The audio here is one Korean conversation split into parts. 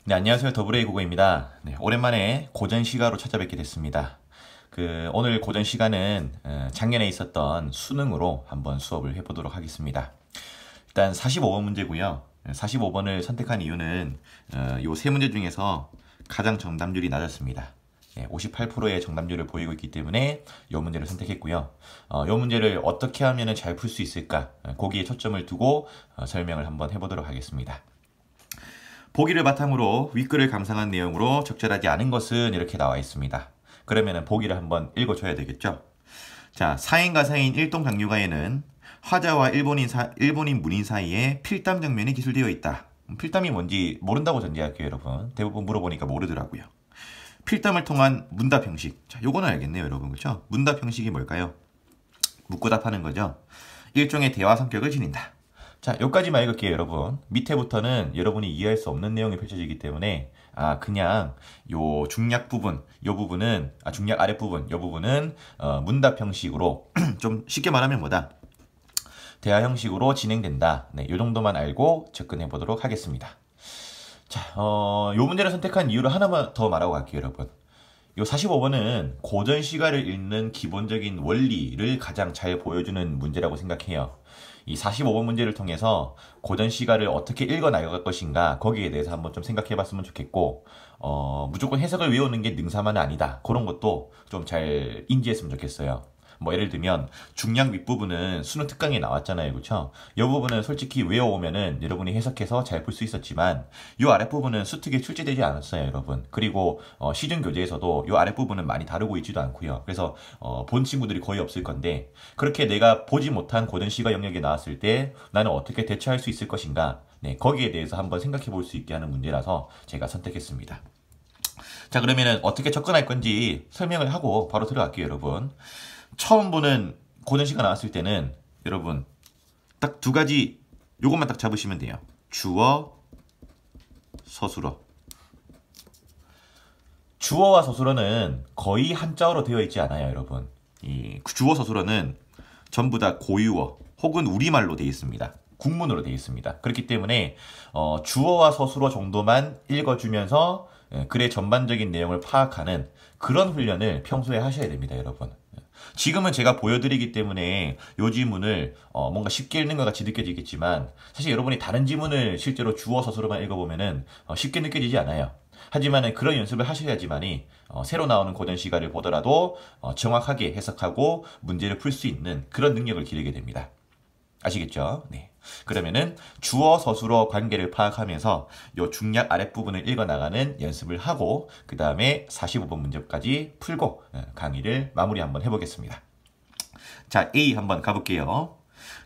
네, 안녕하세요. 더블A 국어입니다. 네, 오랜만에 고전 시가로 찾아뵙게 됐습니다. 오늘 고전 시간은 작년에 있었던 수능으로 한번 수업을 해보도록 하겠습니다. 일단 45번 문제고요. 45번을 선택한 이유는 요 세 문제 중에서 가장 정답률이 낮았습니다. 58%의 정답률을 보이고 있기 때문에 이 문제를 선택했고요. 이 문제를 어떻게 하면 잘 풀 수 있을까? 거기에 초점을 두고 설명을 한번 해보도록 하겠습니다. 보기를 바탕으로 윗글을 감상한 내용으로 적절하지 않은 것은 이렇게 나와 있습니다. 그러면 보기를 한번 읽어줘야 되겠죠? 자, 사인과 사인 일동장류가에는 화자와 일본인 문인 사이에 필담 장면이 기술되어 있다. 필담이 뭔지 모른다고 전제할게요, 여러분. 대부분 물어보니까 모르더라고요. 필담을 통한 문답 형식. 자, 요거는 알겠네요, 여러분. 그렇죠? 문답 형식이 뭘까요? 묻고 답하는 거죠. 일종의 대화 성격을 지닌다. 자, 여기까지만 읽을게요, 여러분. 밑에부터는 여러분이 이해할 수 없는 내용이 펼쳐지기 때문에 그냥 요 중략 부분, 요 부분은 중략 아랫부분, 요 부분은 문답 형식으로 좀 쉽게 말하면 뭐다? 대화 형식으로 진행된다. 네, 요 정도만 알고 접근해 보도록 하겠습니다. 자, 요 문제를 선택한 이유를 하나만 더 말하고 갈게요, 여러분. 요 45번은 고전 시가를 읽는 기본적인 원리를 가장 잘 보여주는 문제라고 생각해요. 이 45번 문제를 통해서 고전 시가를 어떻게 읽어 나갈 것인가 거기에 대해서 한번 좀 생각해 봤으면 좋겠고 무조건 해석을 외우는 게 능사만은 아니다. 그런 것도 좀 잘 인지했으면 좋겠어요. 뭐 예를 들면 중량 윗부분은 수능 특강에 나왔잖아요. 그렇죠? 이 부분은 솔직히 외워오면은 여러분이 해석해서 잘 풀 수 있었지만 이 아랫부분은 수특에 출제되지 않았어요, 여러분. 그리고 시중 교재에서도 이 아랫부분은 많이 다루고 있지도 않고요. 그래서 본 친구들이 거의 없을 건데 그렇게 내가 보지 못한 고전 시가 영역에 나왔을 때 나는 어떻게 대처할 수 있을 것인가? 네, 거기에 대해서 한번 생각해 볼 수 있게 하는 문제라서 제가 선택했습니다. 자, 그러면은 어떻게 접근할 건지 설명을 하고 바로 들어갈게요, 여러분. 처음 보는 고전 시가 나왔을 때는 여러분 딱 두 가지 요것만 딱 잡으시면 돼요. 주어, 서술어. 주어와 서술어는 거의 한자어로 되어 있지 않아요, 여러분. 이 주어, 서술어는 전부 다 고유어 혹은 우리말로 되어 있습니다. 국문으로 되어 있습니다. 그렇기 때문에 주어와 서술어 정도만 읽어주면서 글의 전반적인 내용을 파악하는 그런 훈련을 평소에 하셔야 됩니다, 여러분. 지금은 제가 보여드리기 때문에 이 지문을 뭔가 쉽게 읽는 것 같이 느껴지겠지만 사실 여러분이 다른 지문을 실제로 주어 서술어만 읽어보면은 쉽게 느껴지지 않아요. 하지만 그런 연습을 하셔야지만이 새로 나오는 고전 시가를 보더라도 정확하게 해석하고 문제를 풀 수 있는 그런 능력을 기르게 됩니다. 아시겠죠? 네. 그러면은 주어 서술어 관계를 파악하면서 요 중략 아랫부분을 읽어나가는 연습을 하고 그 다음에 45번 문제까지 풀고 강의를 마무리 한번 해보겠습니다. 자, A 한번 가볼게요.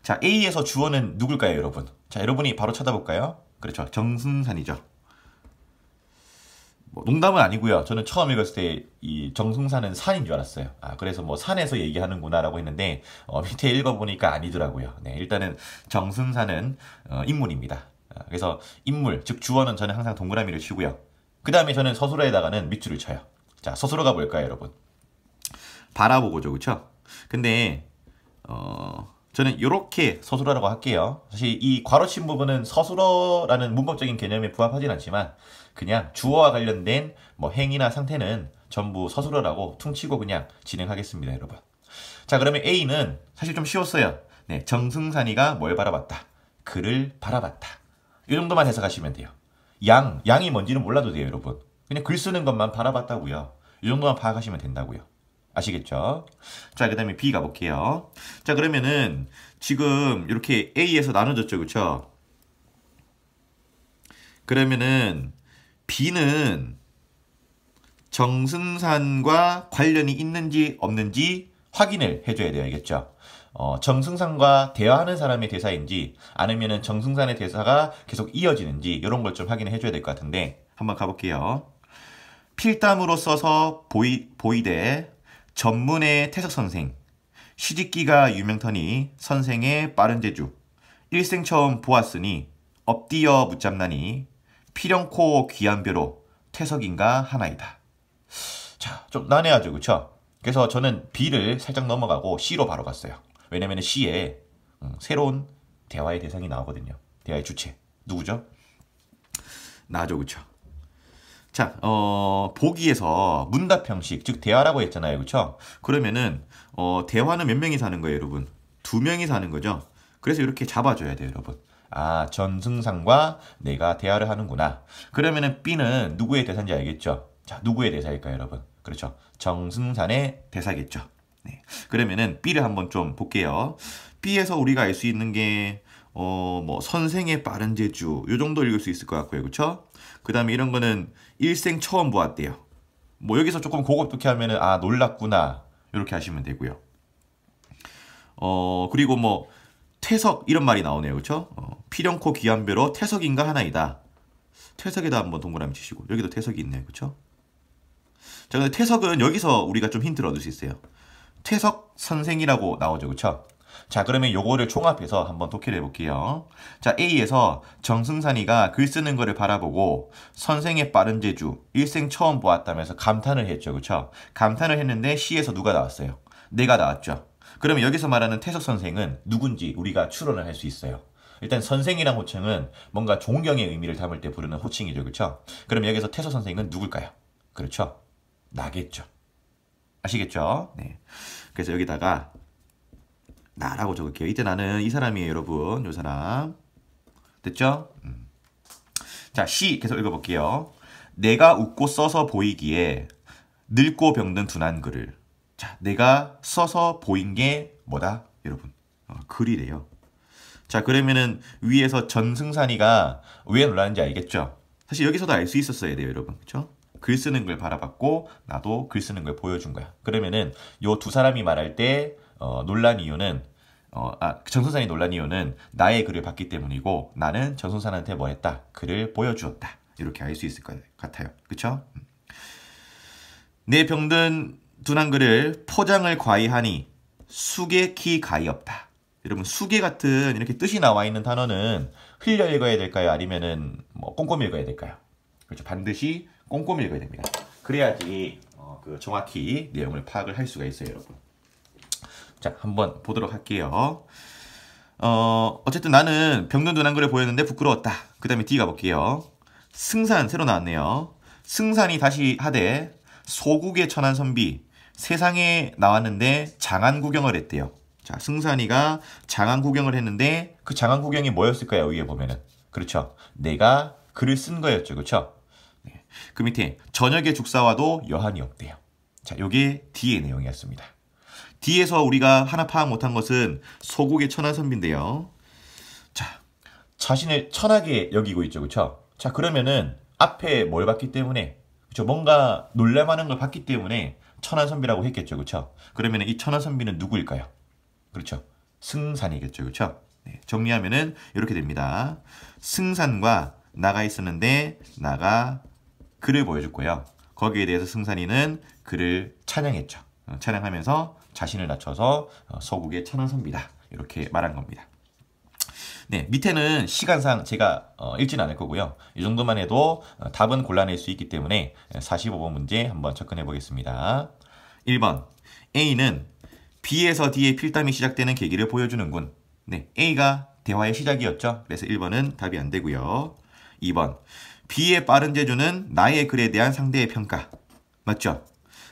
자, A에서 주어는 누굴까요, 여러분? 자, 여러분이 바로 찾아볼까요? 그렇죠. 정승산이죠. 뭐 농담은 아니고요. 저는 처음 읽었을 때 이 정승산은 산인 줄 알았어요. 그래서 뭐 산에서 얘기하는구나라고 했는데 밑에 읽어보니까 아니더라고요. 네, 일단은 정승산은 인물입니다. 그래서 인물, 즉 주어는 저는 항상 동그라미를 치고요. 그 다음에 저는 서술어에다가는 밑줄을 쳐요. 자, 서술어가 뭘까요, 여러분? 바라보고죠, 그쵸? 근데 저는 이렇게 서술어라고 할게요. 사실 이 괄호친 부분은 서술어라는 문법적인 개념에 부합하진 않지만 그냥 주어와 관련된 뭐 행위나 상태는 전부 서술어라고 퉁치고 그냥 진행하겠습니다, 여러분. 자, 그러면 A는 사실 좀 쉬웠어요. 네, 정승산이가 뭘 바라봤다? 그를 바라봤다. 이 정도만 해석하시면 돼요. 양이 뭔지는 몰라도 돼요, 여러분. 그냥 글 쓰는 것만 바라봤다고요. 이 정도만 파악하시면 된다고요. 아시겠죠? 자, 그 다음에 B 가볼게요. 자, 그러면은 지금 이렇게 A에서 나눠졌죠, 그쵸? 그러면은 B는 정승산과 관련이 있는지 없는지 확인을 해줘야 돼요, 알겠죠? 정승산과 대화하는 사람의 대사인지 아니면은 정승산의 대사가 계속 이어지는지 이런 걸 좀 확인을 해줘야 될 것 같은데 한번 가볼게요. 필담으로 써서 보이되 전문의 태석선생 시집기가 유명터니 선생의 빠른 재주 일생 처음 보았으니 엎디어 묻잡나니 필연코 귀한벼로 태석인가 하나이다. 자, 좀 난해하죠, 그쵸? 그래서 저는 B를 살짝 넘어가고 C로 바로 갔어요. 왜냐면 C에 새로운 대화의 대상이 나오거든요. 대화의 주체 누구죠? 나죠, 그쵸? 자, 보기에서 문답 형식, 즉 대화라고 했잖아요. 그쵸? 그러면은 대화는 몇 명이 사는 거예요, 여러분? 2명이 사는 거죠. 그래서 이렇게 잡아줘야 돼요, 여러분. 아, 전승상과 내가 대화를 하는구나. 그러면은 B는 누구의 대사인지 알겠죠? 자, 누구의 대사일까요, 여러분? 그렇죠. 정승산의 대사겠죠. 네. 그러면은 B를 한번 좀 볼게요. B에서 우리가 알 수 있는 게 뭐 선생의 빠른 재주 요 정도 읽을 수 있을 것 같고요. 그렇죠? 그 다음에 이런 거는 일생 처음 보았대요. 뭐 여기서 조금 고급스럽게 하면은 아 놀랐구나 이렇게 하시면 되고요. 그리고 뭐 퇴석 이런 말이 나오네요. 그렇죠? 필연코 귀한배로 퇴석인가 하나이다. 퇴석에다 한번 동그라미 치시고 여기도 퇴석이 있네요. 그렇죠? 자, 근데 퇴석은 여기서 우리가 좀 힌트를 얻을 수 있어요. 퇴석 선생이라고 나오죠. 그렇죠? 자, 그러면 요거를 종합해서 한번 독해를 해볼게요. 자, A에서 정승산이가 글 쓰는 거를 바라보고 선생의 빠른 재주, 일생 처음 보았다면서 감탄을 했죠. 그쵸? 감탄을 했는데 C에서 누가 나왔어요? 내가 나왔죠. 그러면 여기서 말하는 태석 선생은 누군지 우리가 추론을 할 수 있어요. 일단 선생이란 호칭은 뭔가 존경의 의미를 담을 때 부르는 호칭이죠. 그쵸? 그럼 여기서 태석 선생은 누굴까요? 그렇죠? 나겠죠. 아시겠죠? 네. 그래서 여기다가 나라고 적을게요. 이때 나는 이 사람이에요, 여러분. 요 사람. 됐죠? 자, C 계속 읽어볼게요. 내가 웃고 써서 보이기에 늙고 병든 둔한 글을. 자, 내가 써서 보인 게 뭐다? 여러분. 글이래요. 자, 그러면은 위에서 전승산이가 왜 놀랐는지 알겠죠? 사실 여기서도 알 수 있었어야 돼요, 여러분. 그쵸? 글 쓰는 걸 바라봤고 나도 글 쓰는 걸 보여준 거야. 그러면은 요 두 사람이 말할 때 놀란 이유는 정승산이 놀란 이유는 나의 글을 봤기 때문이고 나는 정승산한테 뭐 했다? 글을 보여주었다. 이렇게 알 수 있을 것 같아요. 그쵸? 내 병든 둔한 글을 포장을 과히 수개키 가히 없다. 여러분 수개 같은 이렇게 뜻이 나와 있는 단어는 흘려 읽어야 될까요? 아니면은 뭐 꼼꼼히 읽어야 될까요? 그렇죠. 반드시 꼼꼼히 읽어야 됩니다. 그래야지 정확히 내용을 파악을 할 수가 있어요, 여러분. 자, 한번 보도록 할게요. 어쨌든 나는 병든 둔한 글을 보였는데 부끄러웠다. 그 다음에 D 가볼게요. 승산 새로 나왔네요. 승산이 다시 하되 소국의 천한 선비 세상에 나왔는데 장안 구경을 했대요. 자, 승산이가 장안 구경을 했는데 그 장안 구경이 뭐였을까요? 위에 보면은. 그렇죠. 내가 글을 쓴 거였죠. 그렇죠? 네. 그 밑에 저녁에 죽사와도 여한이 없대요. 자, 요게 D의 내용이었습니다. D에서 우리가 하나 파악 못한 것은 소국의 천한 선비인데요. 자, 자신을 천하게 여기고 있죠. 그렇죠? 자, 그러면은 앞에 뭘 봤기 때문에 그렇죠? 뭔가 놀랄만한 걸 봤기 때문에 천한 선비라고 했겠죠. 그렇죠? 그러면 이 천한 선비는 누구일까요? 그렇죠. 승산이겠죠. 그렇죠? 네, 정리하면은 이렇게 됩니다. 승산과 나가 있었는데 나가 글을 보여줬고요. 거기에 대해서 승산이는 그를 찬양했죠. 찬양하면서 자신을 낮춰서 서국의 천한 선비다. 이렇게 말한 겁니다. 네, 밑에는 시간상 제가 읽지는 않을 거고요. 이 정도만 해도 답은 골라낼 수 있기 때문에 45번 문제 한번 접근해 보겠습니다. 1번 A는 B에서 D의 필담이 시작되는 계기를 보여주는군. 네, A가 대화의 시작이었죠. 그래서 1번은 답이 안 되고요. 2번 B의 빠른 재주는 나의 글에 대한 상대의 평가. 맞죠?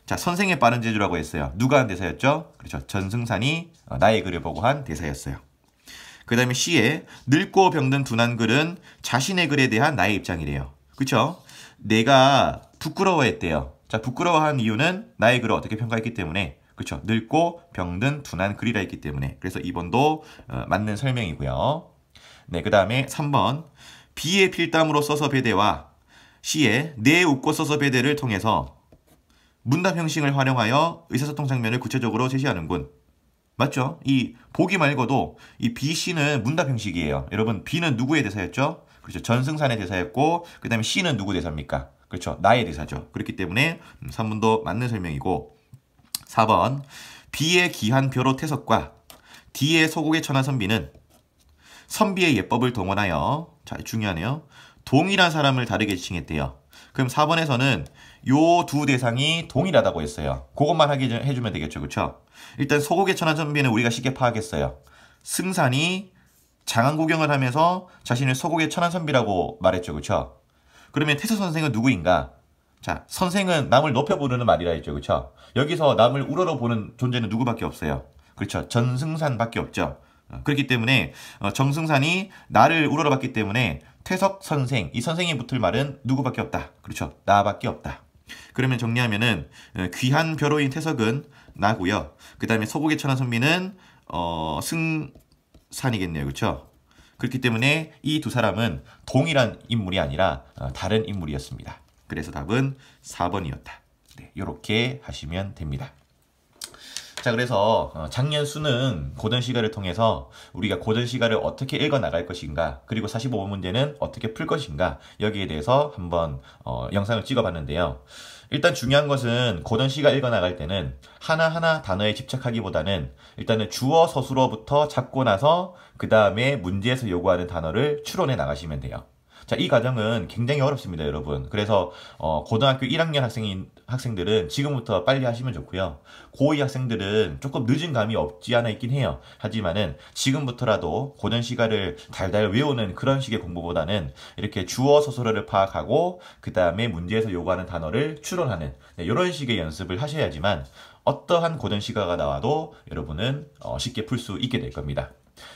자, 선생의 빠른 재주라고 했어요. 누가 한 대사였죠? 그렇죠. 전승산이 나의 글을 보고 한 대사였어요. 그 다음에 C에 늙고 병든 둔한 글은 자신의 글에 대한 나의 입장이래요. 그렇죠? 내가 부끄러워했대요. 자, 부끄러워한 이유는 나의 글을 어떻게 평가했기 때문에 그렇죠. 늙고 병든 둔한 글이라 했기 때문에 그래서 2번도 맞는 설명이고요. 네, 그 다음에 3번 B의 필담으로 써서 배대와 C의 내 웃고 써서 배대를 통해서 문답 형식을 활용하여 의사소통 장면을 구체적으로 제시하는군. 맞죠? 이 보기 말고도 이 B, C는 문답 형식이에요. 여러분 B는 누구의 대사였죠? 그렇죠. 전승산의 대사였고 그 다음에 C는 누구 대사입니까? 그렇죠. 나의 대사죠. 그렇기 때문에 3번도 맞는 설명이고 4번 B의 귀한 벼로 태석과 D의 소국의 천한 선비는 선비의 예법을 동원하여 자 중요하네요. 동일한 사람을 다르게 지칭했대요. 그럼 4번에서는 요 두 대상이 동일하다고 했어요. 그것만 해주면 되겠죠. 그렇죠? 일단 소국의 천한 선비는 우리가 쉽게 파악했어요. 승산이 장안 구경을 하면서 자신을 소국의 천한 선비라고 말했죠. 그렇죠? 그러면 태석 선생은 누구인가? 자, 선생은 남을 높여 부르는 말이라 했죠. 그렇죠? 여기서 남을 우러러 보는 존재는 누구밖에 없어요. 그렇죠? 전승산밖에 없죠. 그렇기 때문에 정승산이 나를 우러러 봤기 때문에 태석 선생, 이 선생이 붙을 말은 누구밖에 없다. 그렇죠? 나밖에 없다. 그러면 정리하면은 귀한 벼로인 태석은 나고요. 그 다음에 서곡의 천하 선비는 승산이겠네요. 그렇죠? 그렇기 때문에 이 두 사람은 동일한 인물이 아니라 다른 인물이었습니다. 그래서 답은 4번이었다. 네, 이렇게 하시면 됩니다. 자, 그래서 작년 수능 고전 시가를 통해서 우리가 고전 시가를 어떻게 읽어 나갈 것인가, 그리고 45번 문제는 어떻게 풀 것인가, 여기에 대해서 한번 영상을 찍어 봤는데요. 일단 중요한 것은 고전 시가 읽어 나갈 때는 하나하나 단어에 집착하기보다는 일단은 주어 서술어부터 잡고 나서 그 다음에 문제에서 요구하는 단어를 추론해 나가시면 돼요. 자, 이 과정은 굉장히 어렵습니다, 여러분. 그래서 고등학교 1학년 학생들은 지금부터 빨리 하시면 좋고요. 고2 학생들은 조금 늦은 감이 없지 않아 있긴 해요. 하지만은 지금부터라도 고전 시가를 달달 외우는 그런 식의 공부보다는 이렇게 주어 서술어를 파악하고 그 다음에 문제에서 요구하는 단어를 추론하는 이런 식의 연습을 하셔야지만 어떠한 고전 시가가 나와도 여러분은 쉽게 풀 수 있게 될 겁니다.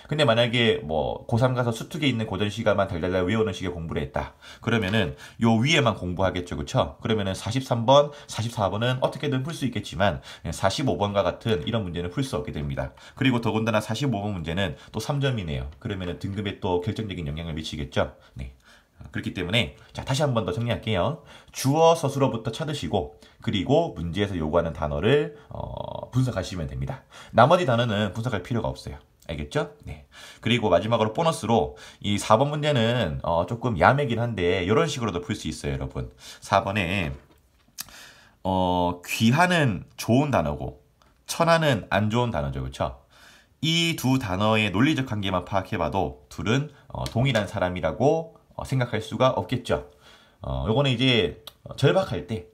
근데 만약에 뭐 고3 가서 수특에 있는 고전 시가만 달달달 외우는 식의 공부를 했다. 그러면은 요 위에만 공부하겠죠. 그쵸? 그러면은 43번, 44번은 어떻게든 풀 수 있겠지만 45번과 같은 이런 문제는 풀 수 없게 됩니다. 그리고 더군다나 45번 문제는 또 3점이네요. 그러면은 등급에 또 결정적인 영향을 미치겠죠. 네. 그렇기 때문에 자, 다시 한 번 더 정리할게요. 주어 서술어부터 찾으시고 그리고 문제에서 요구하는 단어를 분석하시면 됩니다. 나머지 단어는 분석할 필요가 없어요. 알겠죠? 네. 그리고 마지막으로 보너스로 이 4번 문제는 조금 야매긴 한데 이런 식으로도 풀 수 있어요, 여러분. 4번에 귀하는 좋은 단어고 천하는 안 좋은 단어죠. 그렇죠? 이 두 단어의 논리적 관계만 파악해봐도 둘은 동일한 사람이라고 생각할 수가 없겠죠. 요거는 이제 절박할 때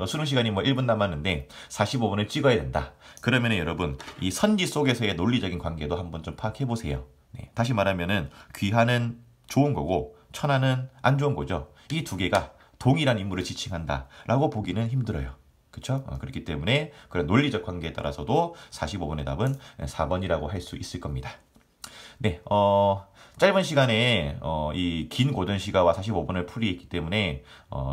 수능 시간이 1분 남았는데 45분을 찍어야 된다. 그러면은 여러분 이 선지 속에서의 논리적인 관계도 한번 좀 파악해 보세요. 네, 다시 말하면은 귀하는 좋은 거고 천하는 안 좋은 거죠. 이 두 개가 동일한 인물을 지칭한다라고 보기는 힘들어요. 그렇죠? 그렇기 때문에 그런 논리적 관계에 따라서도 45번의 답은 4번이라고 할 수 있을 겁니다. 네, 짧은 시간에 이 긴 고전 시가와 45번을 풀이했기 때문에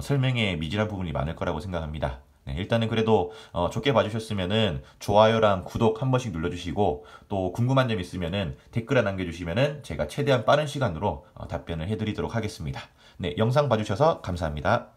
설명에 미진한 부분이 많을 거라고 생각합니다. 네, 일단은 그래도 좋게 봐주셨으면은 좋아요랑 구독 한 번씩 눌러주시고 또 궁금한 점 있으면은 댓글에 남겨주시면은 제가 최대한 빠른 시간으로 답변을 해드리도록 하겠습니다. 네, 영상 봐주셔서 감사합니다.